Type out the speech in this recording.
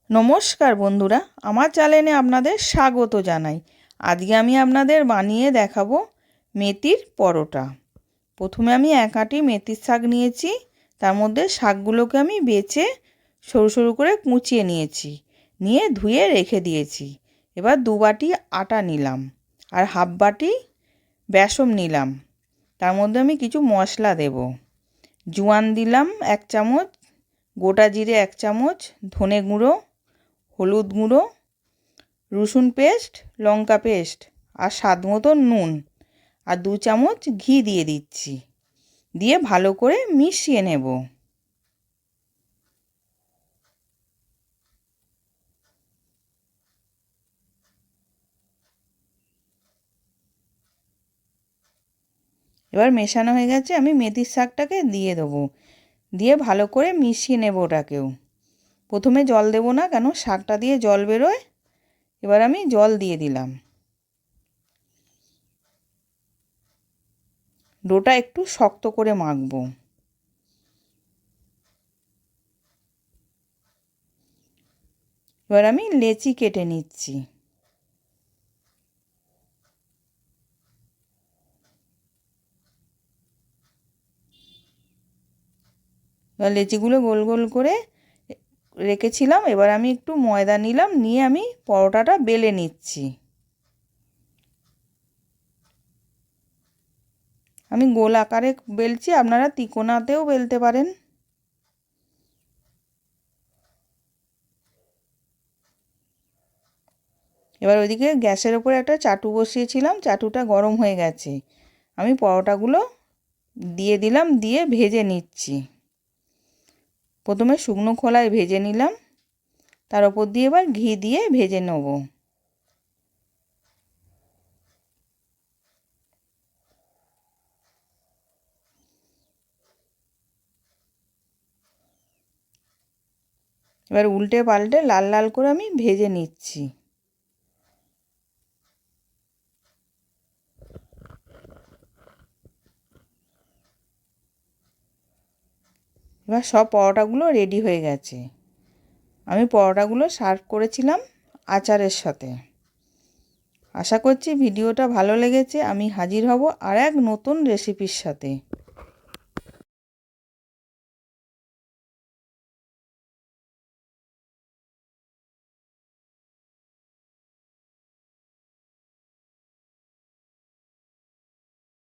নমস্কার বন্ধুরা, আমার চ্যানেলে আপনাদের স্বাগত জানাই। আজকে আমি আপনাদের বানিয়ে দেখাবো মেথির পরোটা। প্রথমে আমি এক আঁটি মেথির শাক নিয়েছি, তার মধ্যে শাকগুলোকে আমি বেছে সরু সরু করে কুচিয়ে নিয়েছি, নিয়ে ধুয়ে রেখে দিয়েছি। এবার 2 বাটি আটা নিলাম আর হাফ বাটি বেসন নিলাম। তার মধ্যে আমি কিছু মশলা দেব। জোয়ান দিলাম 1 চামচ, গোটা জিরে 1 চামচ, ধনে গুঁড়ো, হলুদ গুঁড়ো, রসুন পেস্ট, লঙ্কা পেস্ট আর স্বাদ মতো নুন আর 2 চামচ ঘি দিয়ে দিচ্ছি। দিয়ে ভালো করে মিশিয়ে নেব। এবার মেশানো হয়ে গেছে, আমি মেথির শাকটাকে দিয়ে দেবো। দিয়ে ভালো করে মিশিয়ে নেব ওটাকেও। প্রথমে জল দেব না, কেন শাকটা দিয়ে জল বেরোয়। এবার আমি জল দিয়ে দিলাম। ডোটা একটু শক্ত করে মাখবো। এবার আমি লেচি কেটে নিচ্ছি। এবার লেচিগুলো গোল গোল করে রেখেছিলাম। এবার আমি একটু ময়দা নিলাম, নিয়ে আমি পরোটাটা বেলে নিচ্ছি। আমি গোল আকারে বেলছি, আপনারা তিকোনাতেও বেলতে পারেন। এবার ওইদিকে গ্যাসের ওপরে একটা চাটু বসিয়েছিলাম, চাটুটা গরম হয়ে গেছে। আমি পরোটাগুলো দিয়ে দিলাম, দিয়ে ভেজে নিচ্ছি। প্রথমে শুকনো খোলায় ভেজে নিলাম, তার ওপর দিয়ে এবার ঘি দিয়ে ভেজে নেব। এবার উল্টে পাল্টে লাল লাল করে আমি ভেজে নিচ্ছি। এবার সব পরোটাগুলো রেডি হয়ে গেছে। আমি পরোটাগুলো সার্ভ করেছিলাম আচারের সাথে। আশা করছি ভিডিওটা ভালো লেগেছে। আমি হাজির হব আর এক নতুন রেসিপির সাথে।